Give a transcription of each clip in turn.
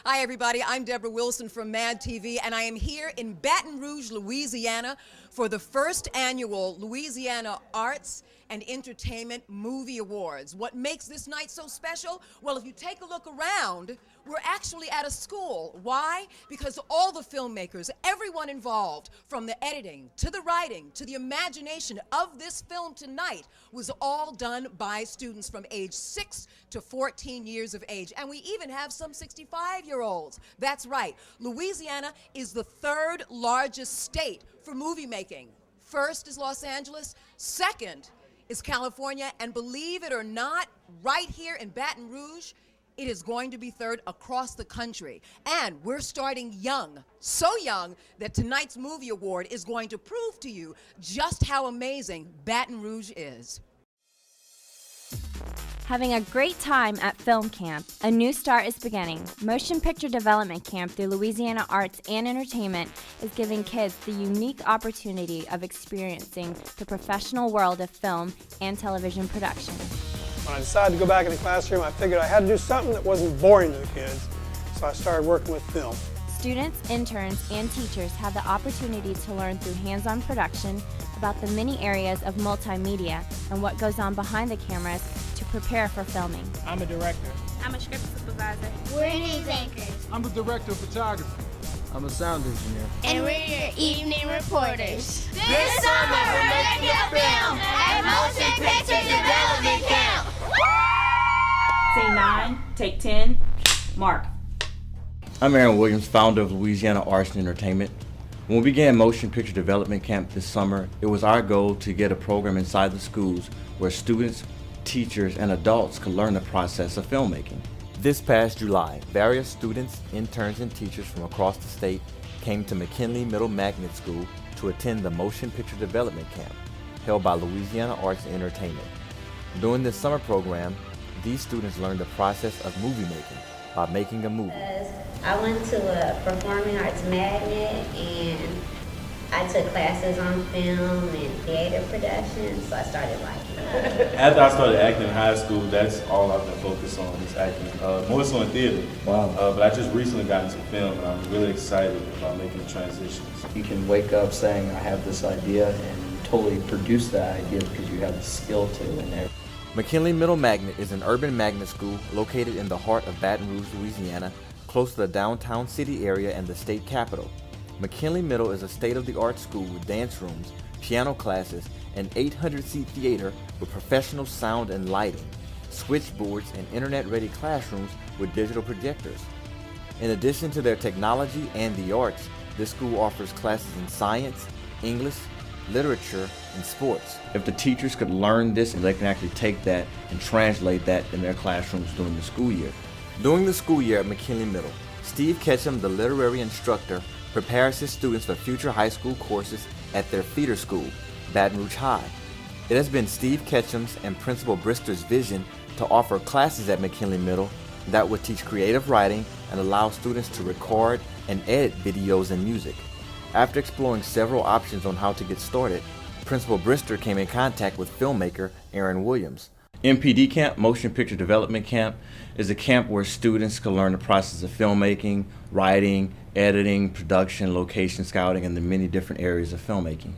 Hi, everybody. I'm Deborah Wilson from Mad TV, and I am here in Baton Rouge, Louisiana, for the first annual Louisiana Arts and Entertainment Movie Awards. What makes this night so special? Well, if you take a look around, we're actually at a school. Why? Because all the filmmakers, everyone involved, from the editing to the writing to the imagination of this film tonight, was all done by students from age 6 to 14 years of age. And we even have some 65-year-olds. That's right. Louisiana is the third largest state for movie making. First is Los Angeles. Second is California. And believe it or not, right here in Baton Rouge, it is going to be third across the country. And we're starting young, so young that tonight's movie award is going to prove to you just how amazing Baton Rouge is. Having a great time at Film Camp, a new start is beginning. Motion Picture Development Camp through Louisiana Arts and Entertainment is giving kids the unique opportunity of experiencing the professional world of film and television production. When I decided to go back in the classroom, I figured I had to do something that wasn't boring to the kids, so I started working with film. Students, interns, and teachers have the opportunity to learn through hands-on production about the many areas of multimedia and what goes on behind the cameras to prepare for filming. I'm a director. I'm a script supervisor. We're news anchors. I'm a director of photography. I'm a sound engineer. And we're your evening reporters. This summer we're making a film at Motion Picture Development Camp. Scene 9, take 10, mark. I'm Aaron Williams, founder of Louisiana Arts and Entertainment. When we began Motion Picture Development Camp this summer, it was our goal to get a program inside the schools where students, teachers, and adults could learn the process of filmmaking. This past July, various students, interns, and teachers from across the state came to McKinley Middle Magnet School to attend the Motion Picture Development Camp held by Louisiana Arts and Entertainment. During this summer program, these students learned the process of movie making by making a movie. I went to a performing arts magnet and I took classes on film and theater production, so I started liking it. After I started acting in high school, that's all I've been focused on is acting, more so in theater. Wow. But I just recently got into film and I'm really excited about making the transitions. You can wake up saying, I have this idea, and totally produce that idea because you have the skill to and everything. McKinley Middle Magnet is an urban magnet school located in the heart of Baton Rouge, Louisiana, close to the downtown city area and the state capital. McKinley Middle is a state-of-the-art school with dance rooms, piano classes, an 800-seat theater with professional sound and lighting, switchboards, and internet-ready classrooms with digital projectors. In addition to their technology and the arts, this school offers classes in science, English, literature, and sports. If the teachers could learn this, they can actually take that and translate that in their classrooms during the school year. During the school year at McKinley Middle, Steve Ketchum, the literary instructor, prepares his students for future high school courses at their feeder school, Baton Rouge High. It has been Steve Ketchum's and Principal Brister's vision to offer classes at McKinley Middle that would teach creative writing and allow students to record and edit videos and music. After exploring several options on how to get started, Principal Brister came in contact with filmmaker Aaron Williams. MPD Camp, Motion Picture Development Camp, is a camp where students can learn the process of filmmaking, writing, editing, production, location scouting, and the many different areas of filmmaking.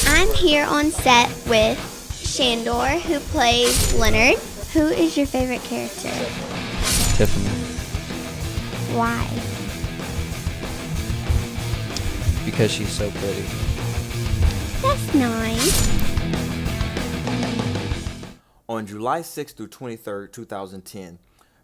I'm here on set with Shandor, who plays Leonard. Who is your favorite character? Tiffany. Why? Because she's so pretty. That's nice. On July 6 through 23, 2010,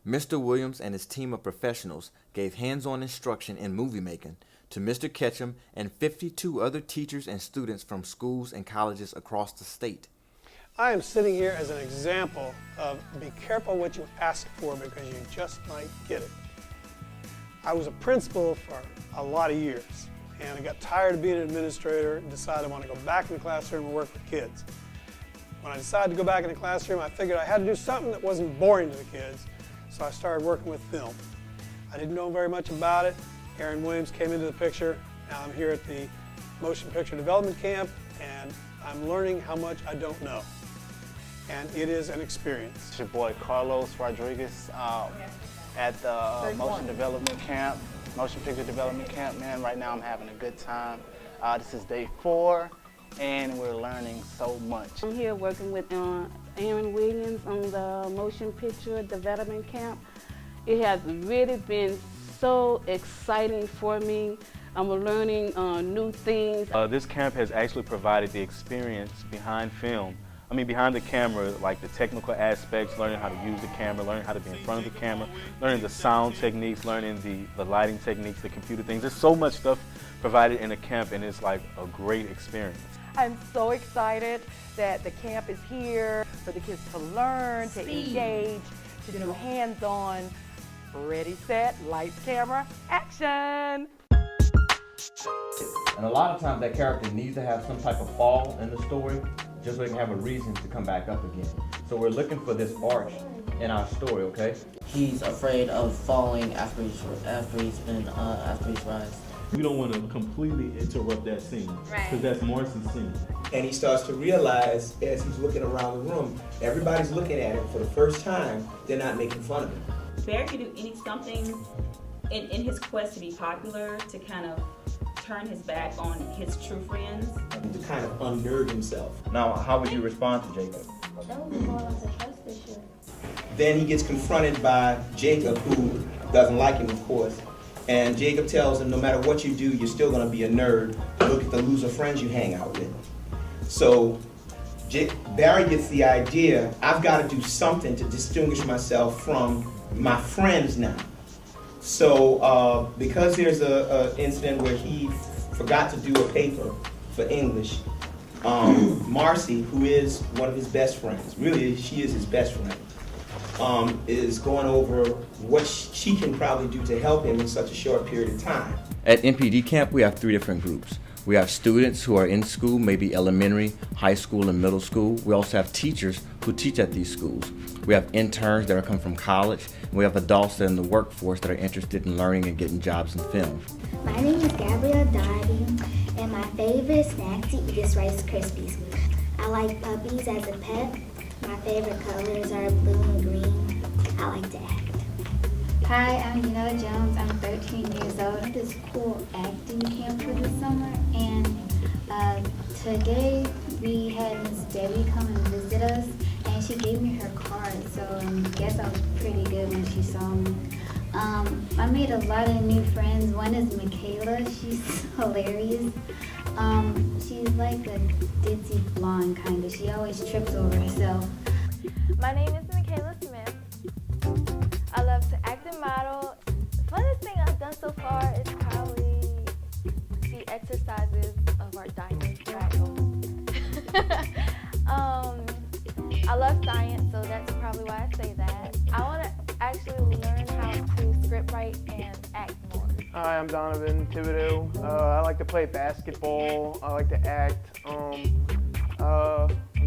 Mr. Williams and his team of professionals gave hands-on instruction in movie making to Mr. Ketchum and 52 other teachers and students from schools and colleges across the state. I am sitting here as an example of be careful what you ask for because you just might get it. I was a principal for a lot of years and I got tired of being an administrator and decided I want to go back in the classroom and work with kids. When I decided to go back in the classroom, I figured I had to do something that wasn't boring to the kids, so I started working with film. I didn't know very much about it. Aaron Williams came into the picture. Now I'm here at the Motion Picture Development Camp, and I'm learning how much I don't know. and it is an experience. It's your boy Carlos Rodriguez at the Motion Development Camp, Motion Picture Development Camp. Man, right now I'm having a good time. This is day 4, and we're learning so much. I'm here working with Aaron Williams on the Motion Picture Development Camp. It has really been so exciting for me. I'm learning new things. This camp has actually provided the experience behind film. I mean, behind the camera, like the technical aspects, learning how to use the camera, learning how to be in front of the camera, learning the sound techniques, learning the lighting techniques, the computer things. There's so much stuff provided in a camp, and it's like a great experience. I'm so excited that the camp is here for the kids to learn, to engage, to do hands-on, ready, set, lights, camera, action. And a lot of times that character needs to have some type of fall in the story just so they can have a reason to come back up again. So we're looking for this arch in our story, okay? He's afraid of falling after he's rise. We don't want to completely interrupt that scene, because that's Morrison's scene. And he starts to realize as he's looking around the room, everybody's looking at him for the first time, they're not making fun of him. Barry could do something in his quest to be popular to kind of turn his back on his true friends. To kind of unnerve himself. Now, how would you respond to Jacob? That would be more like a trust issue. Then he gets confronted by Jacob, who doesn't like him, of course. And Jacob tells him, no matter what you do, you're still going to be a nerd. Look at the loser friends you hang out with. So Barry gets the idea, I've got to do something to distinguish myself from my friends now. So because there's an incident where he forgot to do a paper for English, Marcy, who is one of his best friends, really she is his best friend, is going over what she can probably do to help him in such a short period of time. At MPD camp, we have 3 different groups. We have students who are in school, maybe elementary, high school, and middle school. We also have teachers who teach at these schools. We have interns that are coming from college, and we have adults that are in the workforce that are interested in learning and getting jobs in film. My name is Gabrielle Dottie, and my favorite snack to eat is Rice Krispies. I like puppies as a pet. My favorite colors are blue and green. I like to act. Hi, I'm Janelle Jones. I'm 13 years old. I did this cool acting camp for this summer, and today we had Miss Debbie come and visit us, and she gave me her card, so I guess I was pretty good when she saw me. I made a lot of new friends. One is Michaela. She's hilarious. She's like a ditzy blonde kind of. She always trips over herself. My name is Michaela Smith. I love to act and model. The funnest thing I've done so far is probably the exercises of our diamond triangle. I love science, so that's probably why I say that. I want to actually learn how to script write and act more. Hi, I'm Donovan Thibodeau. I like to play basketball. I like to act. I'm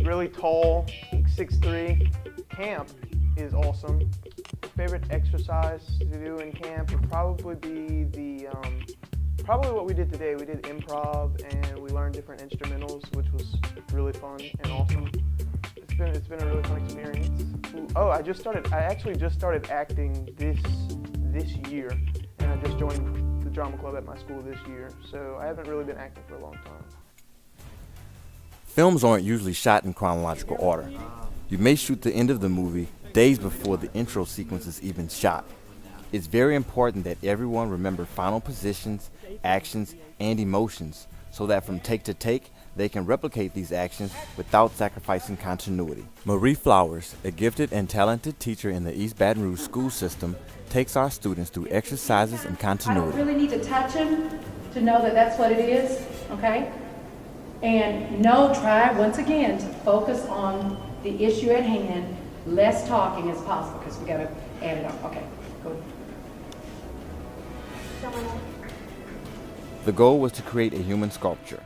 really tall, 6'3". Camp is awesome. Favorite exercise to do in camp would probably be probably what we did today. We did improv and we learned different instrumentals, which was really fun and awesome. It's been a really fun experience. Oh, I actually just started acting this year, and I just joined the drama club at my school this year, so I haven't really been acting for a long time. Films aren't usually shot in chronological order. You may shoot the end of the movie days before the intro sequence is even shot. It's very important that everyone remember final positions, actions, and emotions so that from take to take, they can replicate these actions without sacrificing continuity. Marie Flowers, a gifted and talented teacher in the East Baton Rouge school system, takes our students through exercises and continuity. I don't really need to touch him to know that that's what it is, okay? And try once again to focus on the issue at hand, less talking as possible, because we got to add it up. Okay, go. The goal was to create a human sculpture.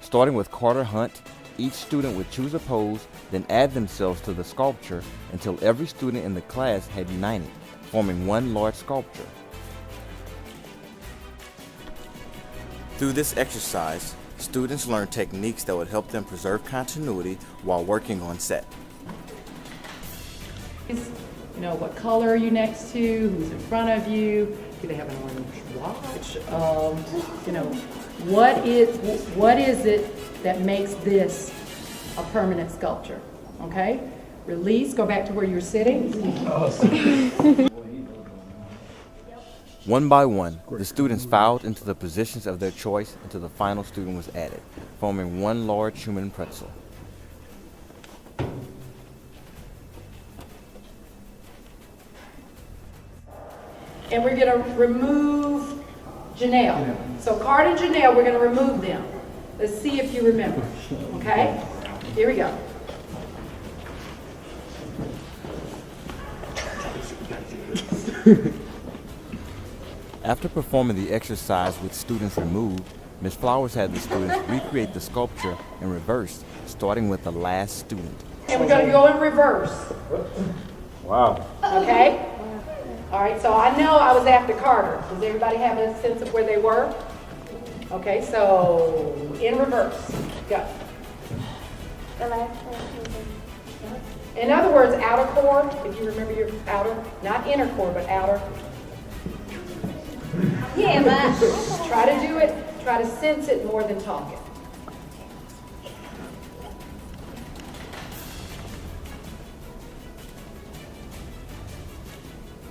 Starting with Carter Hunt, each student would choose a pose, then add themselves to the sculpture until every student in the class had united, forming one large sculpture. Through this exercise, students learned techniques that would help them preserve continuity while working on set. You know, what color are you next to? Who's in front of you? Do they have an orange watch? You know, what is it that makes this a permanent sculpture? Okay? Release, go back to where you're sitting. One by one, the students filed into the positions of their choice until the final student was added, forming one large human pretzel. And we're going to remove Janelle. So Card and Janelle, we're going to remove them. Let's see if you remember. Okay? Here we go. After performing the exercise with students removed, Ms. Flowers had the students recreate the sculpture in reverse, starting with the last student. And we're going to go in reverse. Wow. Okay? All right, so I know I was after Carter. Does everybody have a sense of where they were? Okay, so in reverse. Go. In other words, outer core, if you remember your outer, not inner core, but outer. Yeah, but try to do it, try to sense it more than talk it.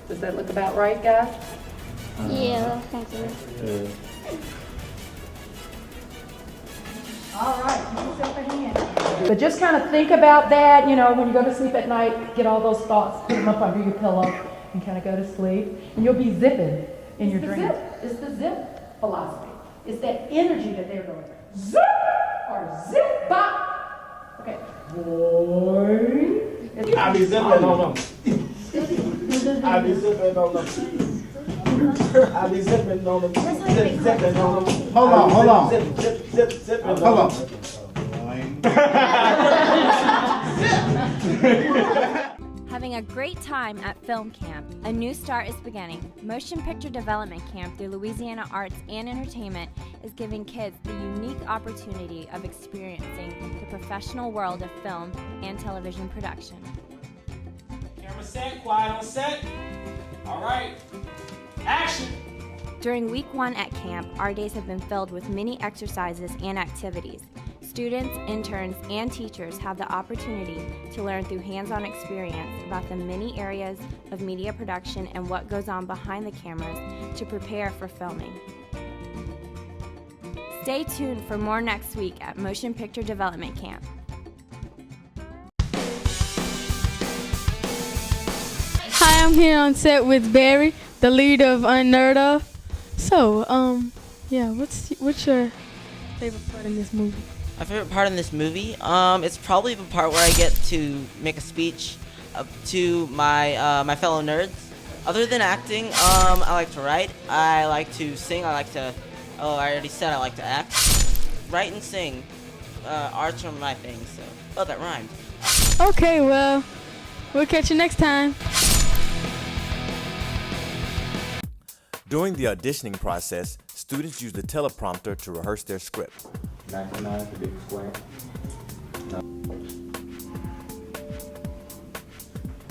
Does that look about right, guys? Yeah, thank you. Yeah. All right, you can set your hand. But just kind of think about that, you know, when you go to sleep at night, get all those thoughts, put them up under your pillow, and kind of go to sleep. And you'll be zipping in your dreams. It's the zip philosophy. It's that energy that they're going, zip or zip bop. Okay. Boy. I be zipping on them. I be zipping on them. I be zipping on them. Zipping on them. Hold on. Zip. Hold on. Having a great time at Film Camp, a new start is beginning. Motion Picture Development Camp through Louisiana Arts and Entertainment is giving kids the unique opportunity of experiencing the professional world of film and television production. Camera set, quiet on set. All right, action. During week 1 at camp, our days have been filled with many exercises and activities. Students, interns, and teachers have the opportunity to learn through hands-on experience about the many areas of media production and what goes on behind the cameras to prepare for filming. Stay tuned for more next week at Motion Picture Development Camp. Hi, I'm here on set with Barry, the lead of Unheard Of. So, yeah, what's your favorite part in this movie? My favorite part in this movie, it's probably the part where I get to make a speech to my fellow nerds. Other than acting, I like to write, I like to sing, I already said I like to act. Write and sing. Art's are my thing, so. Oh, that rhymed. Okay, well, we'll catch you next time. During the auditioning process, students use the teleprompter to rehearse their script. 99 is the big square.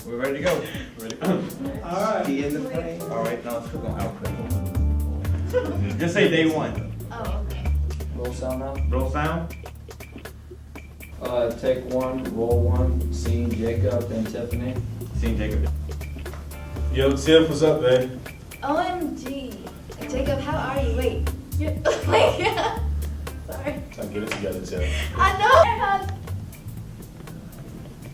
We're ready to go. All right. Be in the frame. All right, now let's go output. Just say day one. Oh, okay. Roll sound now. Roll sound. Take 1, roll 1, scene Jacob and Tiffany. Scene Jacob. Yo, Tiff, what's up, man? OMG. Jacob, how are you? Wait. Sorry. Time to get it together, Tiff. I know.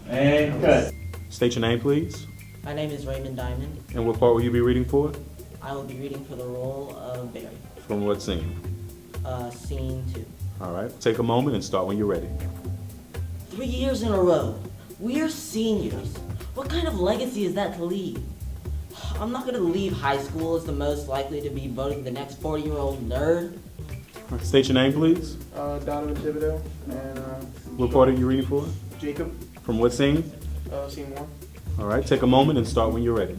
And cut. State your name, please. My name is Raymond Diamond. And what part will you be reading for? I will be reading for the role of Barry. From what scene? Scene 2. All right. Take a moment and start when you're ready. 3 years in a row. We're seniors. What kind of legacy is that to leave? I'm not gonna leave high school as the most likely to be voted the next 40-year-old nerd. State your name, please. Donovan Thibodeau, and What part are you reading for? Jacob, From what scene? scene 1. All right. Take a moment and start when you're ready.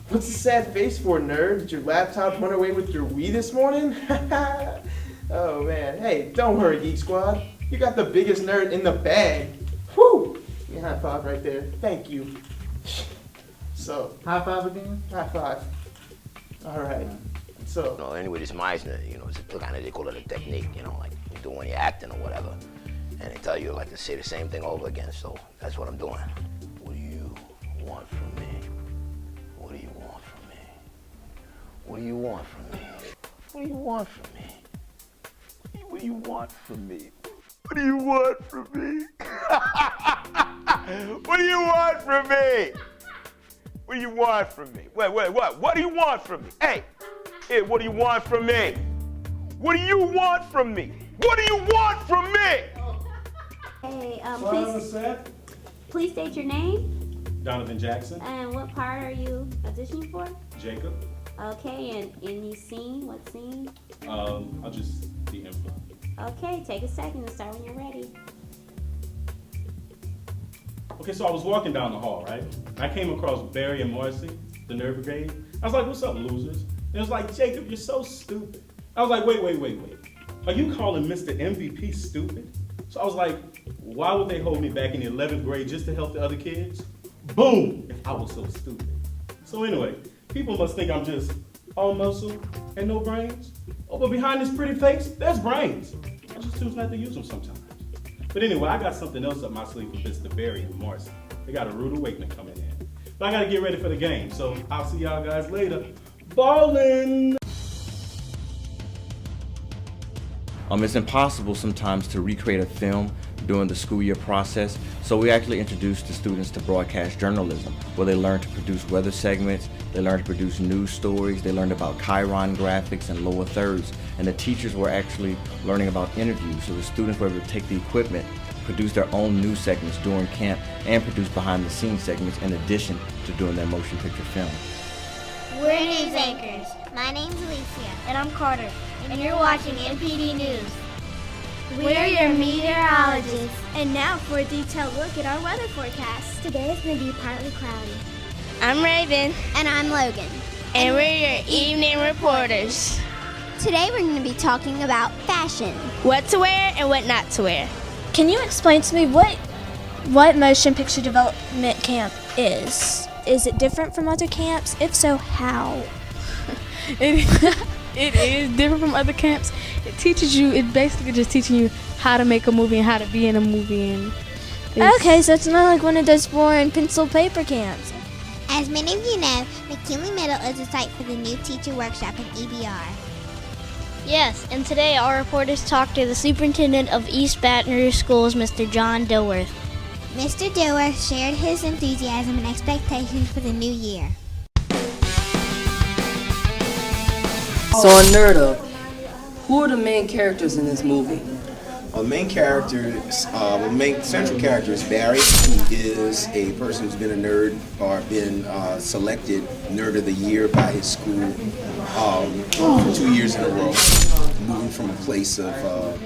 What's the sad face for, nerd? Did your laptop run away with your Wii this morning? Oh man, hey, don't worry, Geek Squad. You got the biggest nerd in the bag. Whew! You me high five right there. Thank you. So, High five again? high five. All right. So, Anyway, this Meisner, it's kind of, they call it a technique, like you do when you're acting or whatever. And they tell you like to say the same thing over again, so that's what I'm doing. What do you want from me? What do you want from me? What do you want from me? What do you want from me? What do you want from me? What do you want from me? What do you want from me? What do you want from me? Wait, what? What do you want from me? Hey, what do you want from me? What do you want from me? What do you want from me? Hey, please state your name Donovan Jackson, and what part are you auditioning for? Jacob. Okay, and any scene, what scene? I'll just be influenced. Okay, take a second to start when you're ready. Okay, so I was walking down the hall, right? I came across Barry and Marcy, the Nerd Brigade. I was like, what's up, losers? And it was like, Jacob, you're so stupid. I was like, wait. Are you calling Mr. MVP stupid? So I was like, why would they hold me back in the 11th grade just to help the other kids? Boom, if I was so stupid. So anyway, people must think I'm just all muscle and no brains. Oh, but behind this pretty face, there's brains. I just choose not to use them sometimes. But anyway, I got something else up my sleeve for Mr. Barry and Marcy. They got a rude awakening coming in. But I gotta get ready for the game, so I'll see y'all guys later. Ballin'! It's impossible sometimes to recreate a film during the school year process, so we actually introduced the students to broadcast journalism, where they learned to produce weather segments, they learned to produce news stories, they learned about Chiron graphics and lower thirds, and the teachers were actually learning about interviews, so the students were able to take the equipment, produce their own news segments during camp, and produce behind-the-scenes segments in addition to doing their motion picture film. We're news anchors. My name's Alicia. And I'm Carter. And you're watching MPD News. We're your meteorologists. And now for a detailed look at our weather forecast. Today is going to be partly cloudy. I'm Raven. And I'm Logan. And we're your evening reporters. Today we're going to be talking about fashion. What to wear and what not to wear. Can you explain to me what motion picture development camp is? Is it different from other camps? If so, how? It is different from other camps. It basically just teaching you how to make a movie and how to be in a movie. Okay, so it's not like one of those boring pencil paper camps. As many of you know, McKinley Middle is a site for the new teacher workshop in EBR. Yes, and today our reporters talked to the superintendent of East Baton Rouge Schools, Mr. John Dilworth. Mr. Dilworth shared his enthusiasm and expectations for the new year. So on Nerd Up, who are the main characters in this movie? The main central character is Barry, who is a person who's been a nerd or been selected Nerd of the Year by his school for 2 years in a row, moving from a place of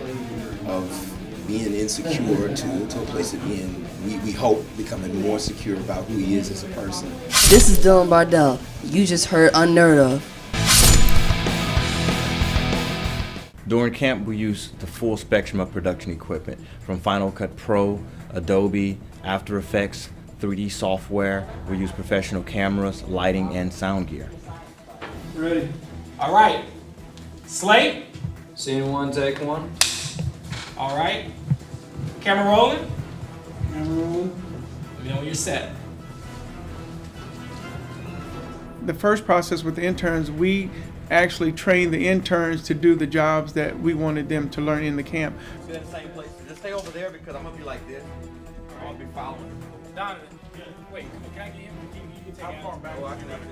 being insecure to a place of being, we hope, becoming more secure about who he is as a person. This is Dylan Bardell. You just heard Unheard Of. During camp, we used the full spectrum of production equipment, from Final Cut Pro, Adobe, After Effects, 3D software. We used professional cameras, lighting, and sound gear. Ready? All right. Slate. Scene one, take one. All right. Camera rolling. Camera rolling. Let me know when you're set. The first process with the interns, we actually trained the interns to do the jobs that we wanted them to learn in the camp. See that same place? Just stay over there because I'm gonna be like this. I'm gonna be following. Donovan, wait, can I get him? You can take How far back? Oh, I can never see.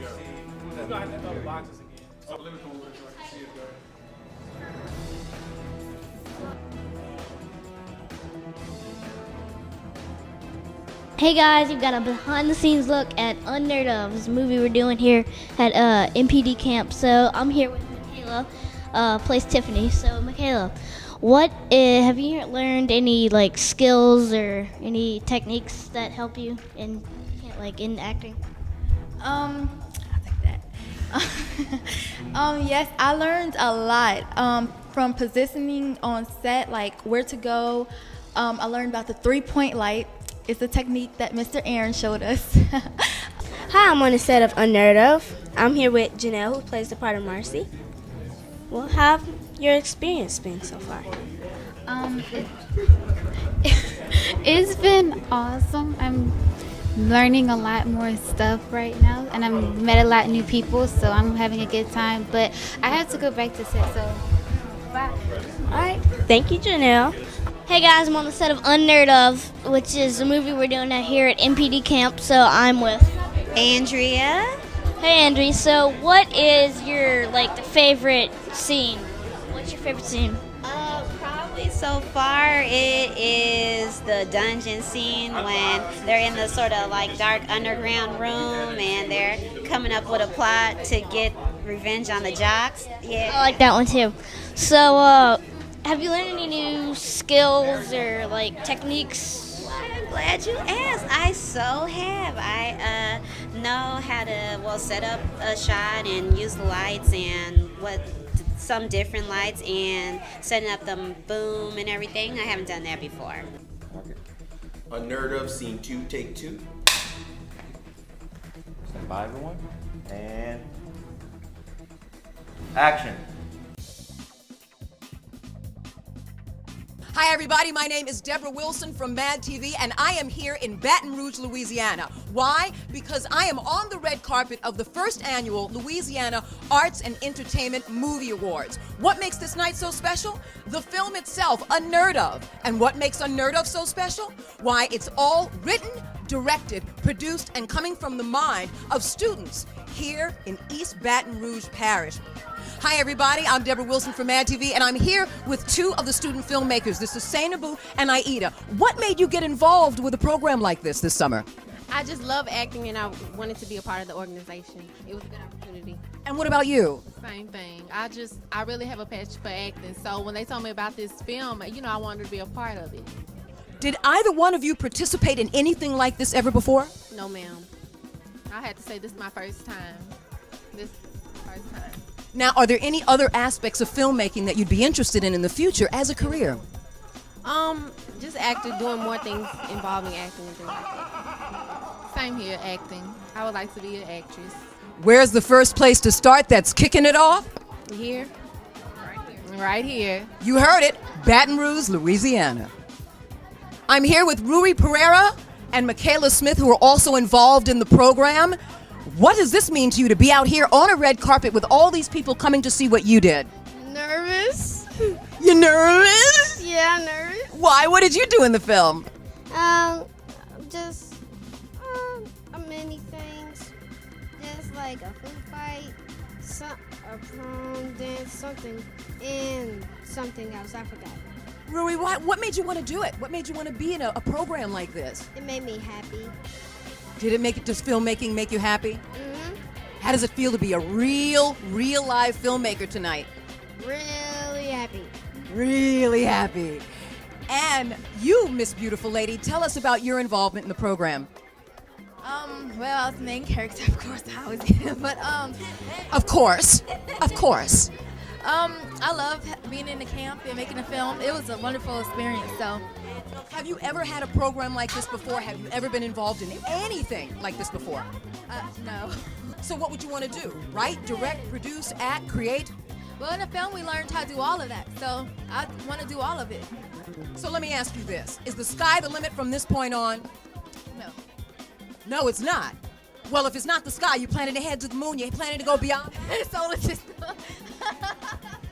We're gonna have to throw the boxes again. So let me come over so I can see it better. Hey guys, you've got a behind the scenes look at Unheard Of, this movie we're doing here at MPD camp. So I'm here with Michaela, plays Tiffany. So Michaela, what have you learned any like skills or any techniques that help you in in acting? I'll take that. Yes, I learned a lot from positioning on set, like where to go. I learned about the 3-point light. It's a technique that Mr. Aaron showed us. Hi, I'm on the set of Unheard Of. I'm here with Janelle, who plays the part of Marcy. Well, how have your experience been so far? It's been awesome. I'm learning a lot more stuff right now, and I've met a lot of new people, so I'm having a good time. But I have to go back to set, so bye. All right. Thank you, Janelle. Hey guys, I'm on the set of Unheard Of, which is a movie we're doing here at MPD Camp. So I'm with Andrea. Hey Andrea, so what is your the favorite scene? What's your favorite scene? Probably so far it is the dungeon scene when they're in the sort of dark underground room and they're coming up with a plot to get revenge on the jocks. Yeah, I like that one too. So, have you learned any new skills or techniques? I'm glad you asked. I so have. I know how to set up a shot and use the lights and some different lights and setting up the boom and everything. I haven't done that before. Unheard Of, scene 2, take 2. Stand by, everyone. And action. Hi everybody, my name is Deborah Wilson from Mad TV and I am here in Baton Rouge, Louisiana. Why? Because I am on the red carpet of the first annual Louisiana Arts and Entertainment Movie Awards. What makes this night so special? The film itself, Unheard Of. And what makes Unheard Of so special? Why, it's all written, directed, produced, and coming from the mind of students here in East Baton Rouge Parish. Hi everybody, I'm Deborah Wilson from Mad TV and I'm here with two of the student filmmakers. This is Sainabu and Aida. What made you get involved with a program like this summer? I just love acting and I wanted to be a part of the organization. It was a good opportunity. And what about you? Same thing. I really have a passion for acting. So when they told me about this film, I wanted to be a part of it. Did either one of you participate in anything like this ever before? No, ma'am. I had to say this is my first time. This is my first time. Now, are there any other aspects of filmmaking that you'd be interested in the future as a career? Just acting, doing more things involving acting and things like that. Same here, acting. I would like to be an actress. Where's the first place to start that's kicking it off? Here. Right here. You heard it, Baton Rouge, Louisiana. I'm here with Rui Pereira and Michaela Smith, who are also involved in the program. What does this mean to you to be out here on a red carpet with all these people coming to see what you did? Nervous. You nervous? Yeah, I'm nervous. Why? What did you do in the film? Just many things. Just like a food fight, a prom dance, something, and something else. I forgot. Rui, what made you want to do it? What made you want to be in a program like this? It made me happy. Does filmmaking make you happy? Mm-hmm. How does it feel to be a real live filmmaker tonight? Really happy. Really happy. And you, Miss Beautiful Lady, tell us about your involvement in the program. Well, I was the main character, of course, I was in, but Of course. I love being in the camp and making a film. It was a wonderful experience, so. Have you ever had a program like this before? Have you ever been involved in anything like this before? No. So what would you want to do? Write, direct, produce, act, create? Well, in the film, we learned how to do all of that, so I want to do all of it. So let me ask you this. Is the sky the limit from this point on? No. No, it's not. Well, if it's not the sky, you planning to head to the moon, you planning to go beyond the solar system.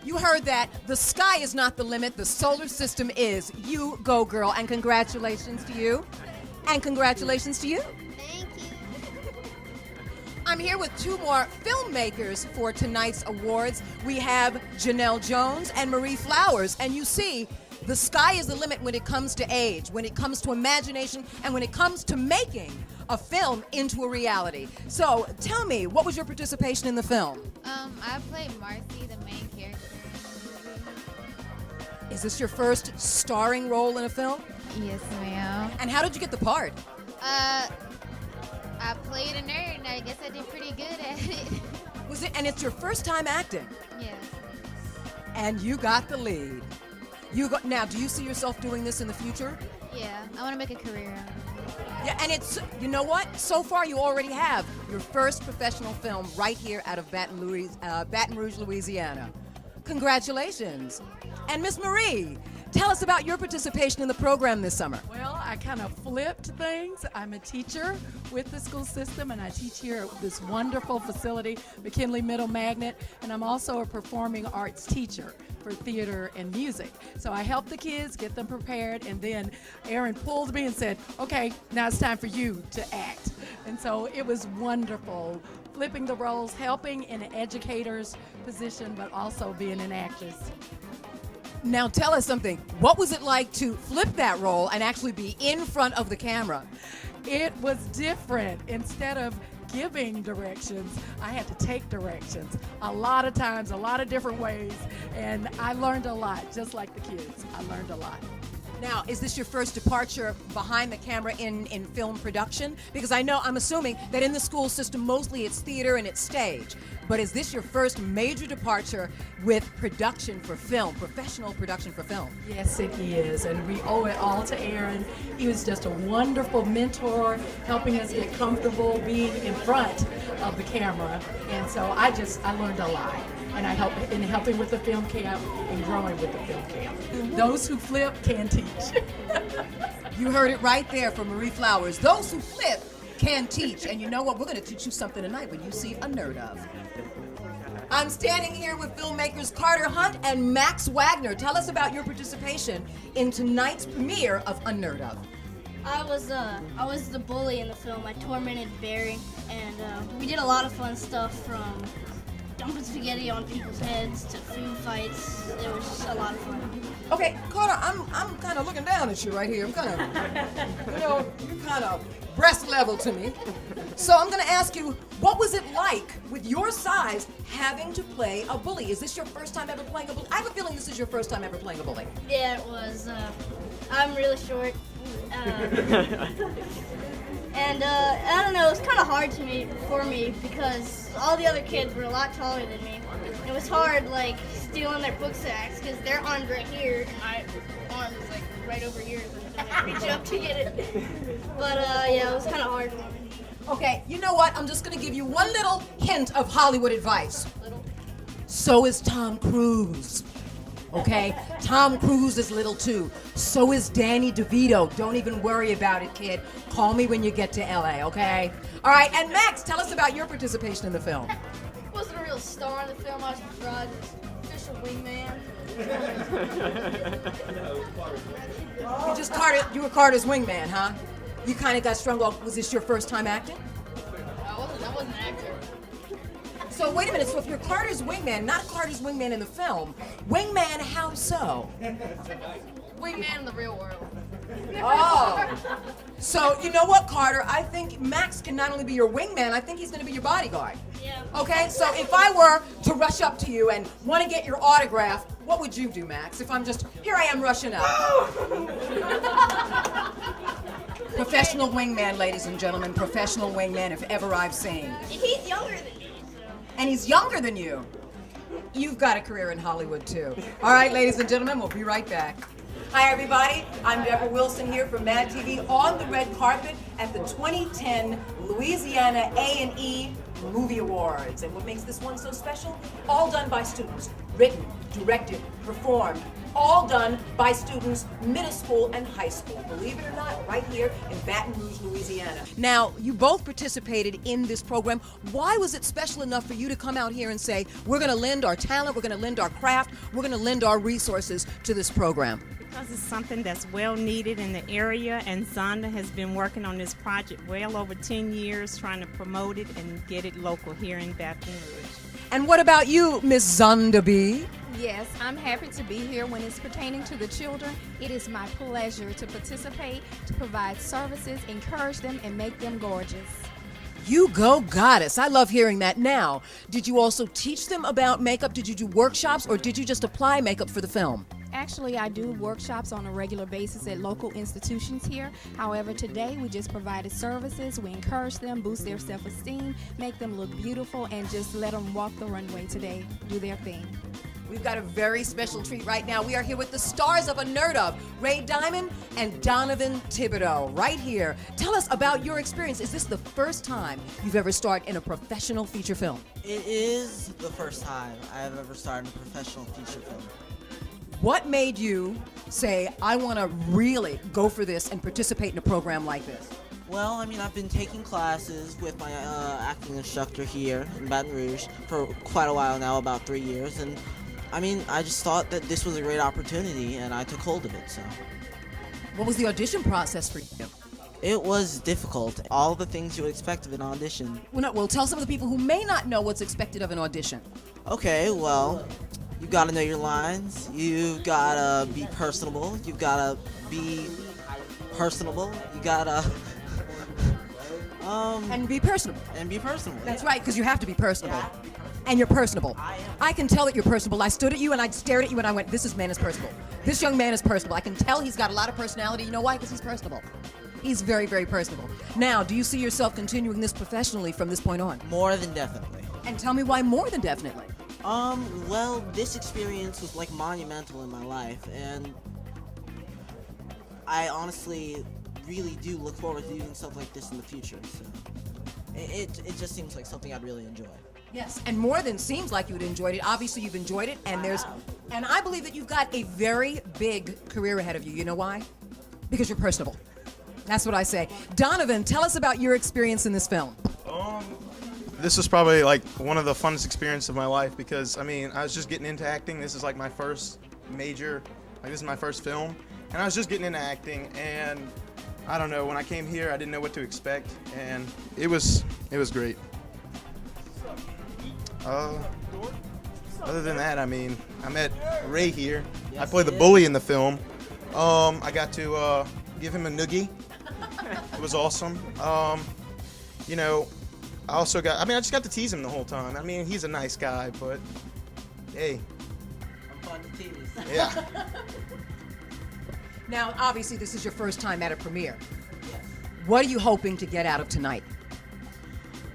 You heard that. The sky is not the limit. The solar system is. You go, girl. And congratulations to you. And congratulations to you. Thank you. I'm here with two more filmmakers for tonight's awards. We have Janelle Jones and Marie Flowers. And you see, the sky is the limit when it comes to age, when it comes to imagination, and when it comes to making a film into a reality. So tell me, what was your participation in the film? I played Marcy, the main character. Is this your first starring role in a film? Yes, ma'am. And how did you get the part? I played a nerd, and I guess I did pretty good at it. Was it? And it's your first time acting? Yes. And you got the lead. Now, do you see yourself doing this in the future? Yeah, I want to make a career out of it. Yeah, and it's, you know what? So far, you already have your first professional film right here out of Baton Rouge, Louisiana. Congratulations. And Miss Marie, tell us about your participation in the program this summer. Well, I kind of flipped things. I'm a teacher with the school system, and I teach here at this wonderful facility, McKinley Middle Magnet, and I'm also a performing arts teacher for theater and music. So I help the kids, get them prepared, and then Aaron pulled me and said, okay, now it's time for you to act. And so it was wonderful, flipping the roles, helping in an educator's position, but also being an actress. Now tell us something. What was it like to flip that role and actually be in front of the camera? It was different. Instead of giving directions, I had to take directions a lot of times, a lot of different ways, and I learned a lot, just like the kids. I learned a lot. Now, is this your first departure behind the camera in film production? Because I'm assuming that in the school system, mostly it's theater and it's stage. But is this your first major departure with production for film, professional production for film? Yes, it is, and we owe it all to Aaron. He was just a wonderful mentor, helping us get comfortable being in front of the camera. And so I learned a lot. And I help in helping with the film camp and growing with the film camp. Those who flip can teach. You heard it right there from Marie Flowers. Those who flip can teach. And you know what? We're going to teach you something tonight when you see Unheard Of. I'm standing here with filmmakers Carter Hunt and Max Wagner. Tell us about your participation in tonight's premiere of Unheard Of. I was the bully in the film. I tormented Barry, and we did a lot of fun stuff, from dumping spaghetti on people's heads to food fights. It was just a lot of fun. Okay, Carter, I'm kind of looking down at you right here. I'm kind of, you're kind of breast level to me. So I'm going to ask you, what was it like with your size having to play a bully? Is this your first time ever playing a bully? I have a feeling this is your first time ever playing a bully. Yeah, it was. I'm really short. And I don't know, it was kind of hard for me because all the other kids were a lot taller than me. It was hard, like, stealing their book sacks because their arm's right here and my arm is, like, right over here. So I reach up to get it. But, yeah, it was kind of hard for me. Okay, you know what? I'm just going to give you one little hint of Hollywood advice. So is Tom Cruise. Okay? Tom Cruise is little too. So is Danny DeVito. Don't even worry about it, kid. Call me when you get to LA, okay? All right, and Max, tell us about your participation in the film. I wasn't a real star in the film. I was Rod's official wingman. You were Carter's wingman, huh? You kind of got strung off. Was this your first time acting? I wasn't an actor. So wait a minute, so if you're Carter's wingman, not Carter's wingman in the film, wingman how so? Wingman in the real world. Oh. So you know what, Carter? I think Max can not only be your wingman, I think he's going to be your bodyguard. Yeah. Okay, so if I were to rush up to you and want to get your autograph, what would you do, Max? If I'm just, here I am rushing up. Professional wingman, ladies and gentlemen, professional wingman if ever I've seen. And he's younger than me. And he's younger than you. You've got a career in Hollywood, too. All right, ladies and gentlemen, we'll be right back. Hi, everybody. I'm Deborah Wilson here from Mad TV on the red carpet at the 2010 Louisiana A&E Movie Awards. And what makes this one so special? All done by students. Written, directed, performed. All done by students, middle school and high school. Believe it or not, right here in Baton Rouge, Louisiana. Now, you both participated in this program. Why was it special enough for you to come out here and say, we're going to lend our talent, we're going to lend our craft, we're going to lend our resources to this program? Because it's something that's well needed in the area, and Zonda has been working on this project well over 10 years, trying to promote it and get it local here in Baton Rouge. And what about you, Miss Zonda B? Yes, I'm happy to be here. When it's pertaining to the children, it is my pleasure to participate, to provide services, encourage them, and make them gorgeous. You go goddess. I love hearing that. Now, did you also teach them about makeup? Did you do workshops, or did you just apply makeup for the film? Actually, I do workshops on a regular basis at local institutions here. However, today we just provided services. We encourage them, boost their self-esteem, make them look beautiful, and just let them walk the runway today, do their thing. We've got a very special treat right now. We are here with the stars of A Nerd Of, Ray Diamond and Donovan Thibodeau, right here. Tell us about your experience. Is this the first time you've ever starred in a professional feature film? It is the first time I have ever starred in a professional feature film. What made you say, I want to really go for this and participate in a program like this? Well, I mean, I've been taking classes with my acting instructor here in Baton Rouge for quite a while now, about 3 years, and I mean, I just thought that this was a great opportunity, and I took hold of it, so. What was the audition process for you? It was difficult. All the things you would expect of an audition. Well, tell some of the people who may not know what's expected of an audition. Okay, well, you've got to know your lines. You've got to be personable. You've got to be personable. You got to... and be personable. And be personable. That's right, because you have to be personable. And you're personable. I can tell that you're personable. I stood at you and I stared at you and I went, this man is personable. This young man is personable. I can tell he's got a lot of personality. You know why? Because he's personable. He's very, very personable. Now, do you see yourself continuing this professionally from this point on? More than definitely. And tell me why more than definitely. Well, this experience was like monumental in my life, and I honestly really do look forward to doing stuff like this in the future, so it just seems like something I'd really enjoy. Yes, and more than seems like you'd enjoyed it. Obviously, you've enjoyed it, and and I believe that you've got a very big career ahead of you. You know why? Because you're personable. That's what I say. Donovan, tell us about your experience in this film. This was probably like one of the funnest experiences of my life because, I mean, I was just getting into acting. This is like my first major, this is my first film, and I was just getting into acting, and I don't know, when I came here, I didn't know what to expect, and it was great. Other than that, I mean, I met Ray here. I played the bully in the film. I got to give him a noogie. It was awesome. You know, I just got to tease him the whole time. I mean, he's a nice guy, but hey. I'm fun to tease. Yeah. Now, obviously, this is your first time at a premiere. Yes. What are you hoping to get out of tonight?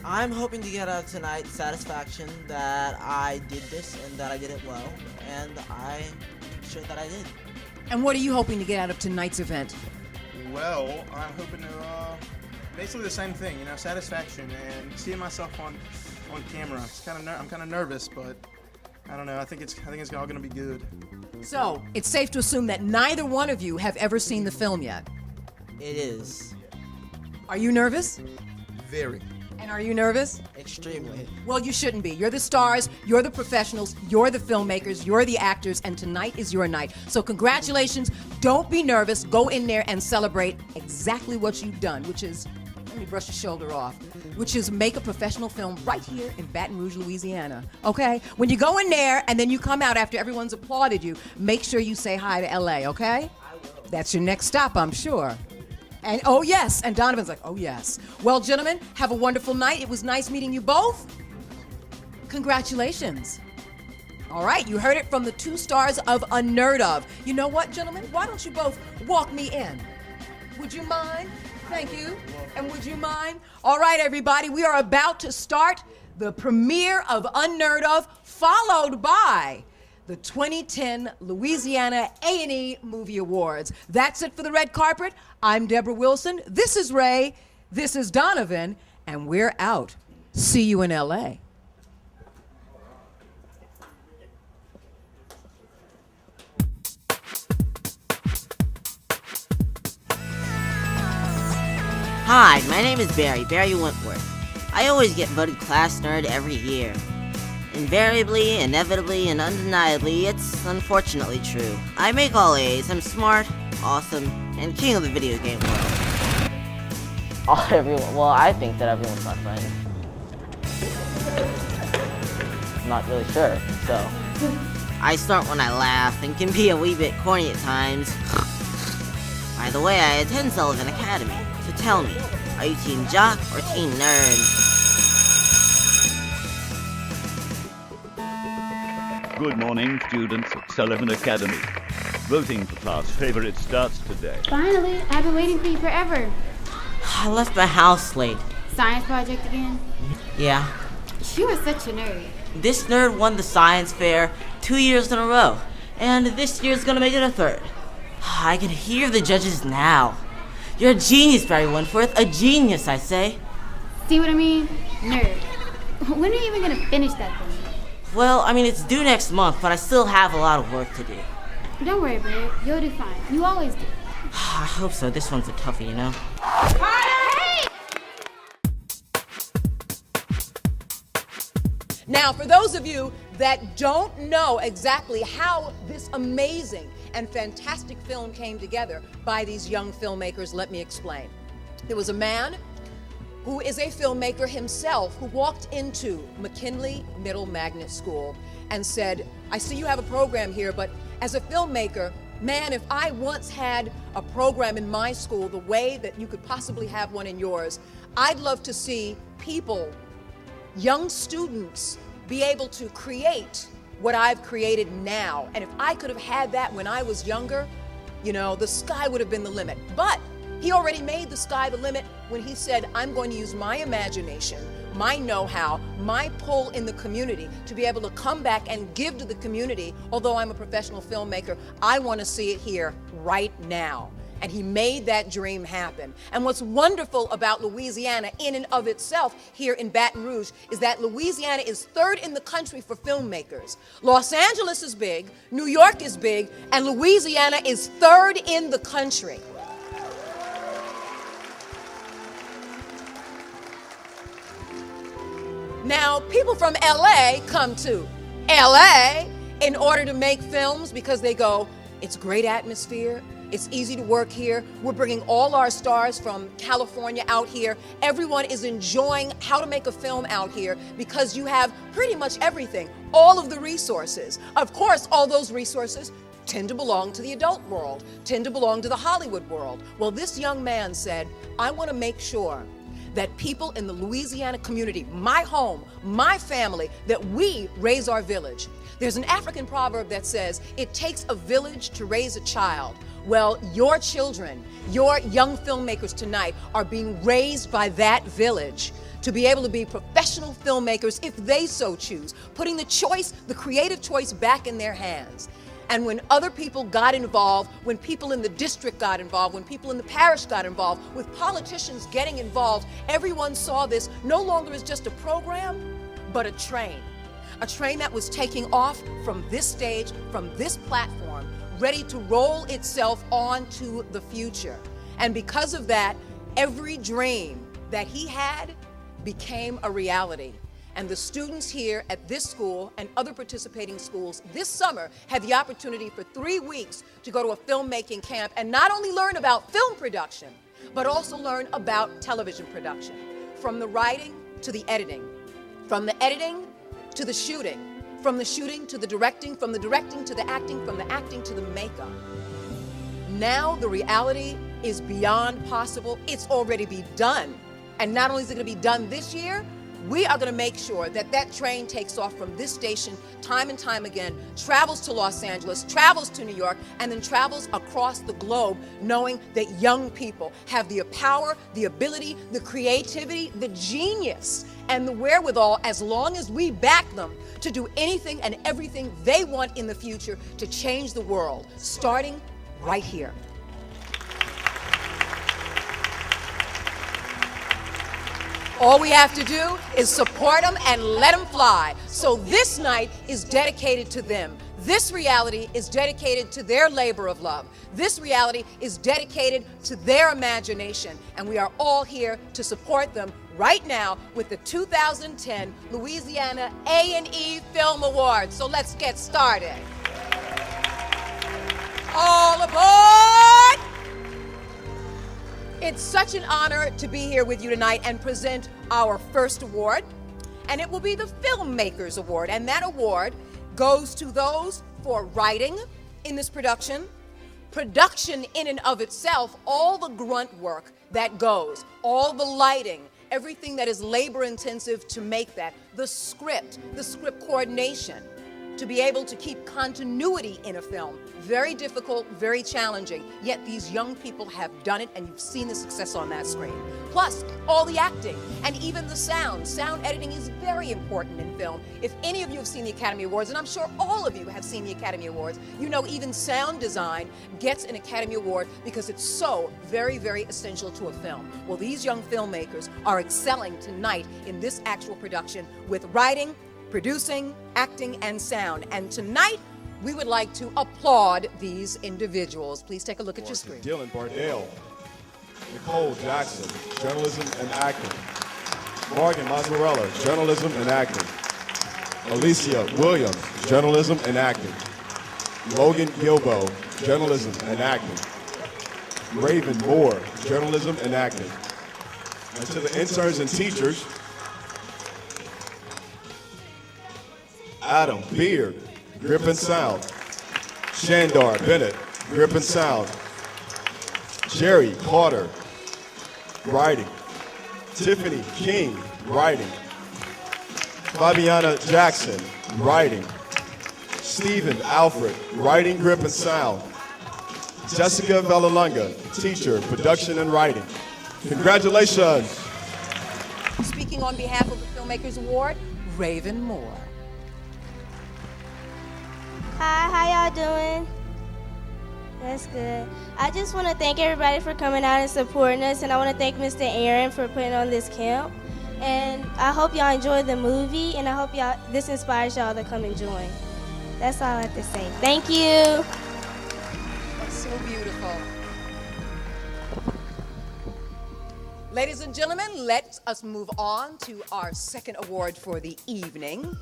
I'm hoping to get out of tonight satisfaction that I did this and that I did it well, and I'm sure that I did. And what are you hoping to get out of tonight's event? Well, I'm hoping to basically the same thing, you know, satisfaction and seeing myself on camera. I'm kind of nervous, but I don't know. I think it's all going to be good. So, it's safe to assume that neither one of you have ever seen the film yet. It is. Are you nervous? Very. And are you nervous? Extremely. Well, you shouldn't be. You're the stars, you're the professionals, you're the filmmakers, you're the actors, and tonight is your night. So congratulations. Don't be nervous. Go in there and celebrate exactly what you've done, which is, let me brush your shoulder off, which is make a professional film right here in Baton Rouge, Louisiana. Okay? When you go in there and then you come out after everyone's applauded you, make sure you say hi to LA, okay? I will. That's your next stop, I'm sure. And oh yes, and Donovan's like, oh yes. Well, gentlemen, have a wonderful night. It was nice meeting you both. Congratulations. All right, you heard it from the two stars of A Nerd Of. You know what, gentlemen? Why don't you both walk me in? Would you mind? Thank you. And would you mind? All right, everybody, we are about to start the premiere of A Nerd Of, followed by the 2010 Louisiana A&E Movie Awards. That's it for the red carpet. I'm Deborah Wilson. This is Ray. This is Donovan. And we're out. See you in LA. Hi, my name is Barry Wentworth. I always get voted class nerd every year. Invariably, inevitably, and undeniably, it's unfortunately true. I make all A's, I'm smart, awesome, and king of the video game world. Well, I think that everyone's my friend. I'm not really sure, so. I start when I laugh and can be a wee bit corny at times. By the way, I attend Sullivan Academy, so tell me, are you team jock or team nerd? Good morning, students at Sullivan Academy. Voting for class favorite starts today. Finally, I've been waiting for you forever. I left my house late. Science project again? Yeah. You are such a nerd. This nerd won the science fair 2 years in a row, and this year's gonna make it a third. I can hear the judges now. You're a genius, Barry Wentworth. A genius, I say. See what I mean? Nerd. When are you even gonna finish that thing? Well, I mean, it's due next month, but I still have a lot of work to do. Don't worry, Barry. You'll do fine. You always do. I hope so. This one's a toughie, you know? Now, for those of you that don't know exactly how this amazing and fantastic film came together by these young filmmakers, let me explain. There was a man who is a filmmaker himself who walked into McKinley Middle Magnet School and said, I see you have a program here, but as a filmmaker, man, if I once had a program in my school the way that you could possibly have one in yours, I'd love to see people, young students, be able to create what I've created now. And if I could have had that when I was younger, you know, the sky would have been the limit. But he already made the sky the limit when he said, I'm going to use my imagination, my know-how, my pull in the community to be able to come back and give to the community. Although I'm a professional filmmaker, I want to see it here right now. And he made that dream happen. And what's wonderful about Louisiana in and of itself here in Baton Rouge is that Louisiana is third in the country for filmmakers. Los Angeles is big, New York is big, and Louisiana is third in the country. Now, people from LA come to LA in order to make films because they go, it's great atmosphere, it's easy to work here, we're bringing all our stars from California out here, everyone is enjoying how to make a film out here because you have pretty much everything, all of the resources. Of course, all those resources tend to belong to the adult world, tend to belong to the Hollywood world. Well, this young man said, I want to make sure that people in the Louisiana community, my home, my family, that we raise our village. There's an African proverb that says, it takes a village to raise a child. Well, your children, your young filmmakers tonight are being raised by that village to be able to be professional filmmakers if they so choose, putting the choice, the creative choice back in their hands. And when other people got involved, when people in the district got involved, when people in the parish got involved, with politicians getting involved, everyone saw this no longer as just a program, but a train. A train that was taking off from this stage, from this platform, ready to roll itself on to the future. And because of that, every dream that he had became a reality. And the students here at this school and other participating schools this summer had the opportunity for 3 weeks to go to a filmmaking camp and not only learn about film production, but also learn about television production. From the writing to the editing, from the editing to the shooting, from the shooting to the directing, from the directing to the acting, from the acting to the makeup. Now the reality is beyond possible. It's already been done. And not only is it going to be done this year, we are going to make sure that that train takes off from this station time and time again, travels to Los Angeles, travels to New York, and then travels across the globe, knowing that young people have the power, the ability, the creativity, the genius, and the wherewithal, as long as we back them, to do anything and everything they want in the future to change the world, starting right here. All we have to do is support them and let them fly. So this night is dedicated to them. This reality is dedicated to their labor of love. This reality is dedicated to their imagination. And we are all here to support them right now with the 2010 Louisiana A&E Film Awards. So let's get started. All aboard! It's such an honor to be here with you tonight and present our first award, and it will be the Filmmakers Award, and that award goes to those for writing in this production, production in and of itself, all the grunt work that goes, all the lighting, everything that is labor intensive to make that, the script coordination, to be able to keep continuity in a film. Very difficult, very challenging, yet these young people have done it, and you've seen the success on that screen. Plus, all the acting and even the sound. Sound editing is very important in film. If any of you have seen the Academy Awards, and I'm sure all of you have seen the Academy Awards, you know even sound design gets an Academy Award because it's so very, very essential to a film. Well, these young filmmakers are excelling tonight in this actual production with writing, producing, acting, and sound. And tonight, we would like to applaud these individuals. Please take a look at your screen. Dylan Bardell, Nicole Jackson, journalism and acting. Morgan Mazzarella, journalism and acting. Alicia Williams, journalism and acting. Logan Gilbo, journalism and acting. Raven Moore, journalism and acting. And to the interns and teachers, Adam Beard, grip and sound. Shandar Bennett, grip and sound. Jerry Carter, writing. Tiffany King, writing. Fabiana Jackson, writing. Stephen Alfred, writing, grip and sound. Jessica Valalunga, teacher, production and writing. Congratulations. Speaking on behalf of the Filmmakers Award, Raven Moore. Hi, how y'all doing? That's good. I just want to thank everybody for coming out and supporting us, and I want to thank Mr. Aaron for putting on this camp. And I hope y'all enjoy the movie, and I hope this inspires y'all to come and join. That's all I have to say. Thank you. That's so beautiful. Ladies and gentlemen, let us move on to our second award for the evening.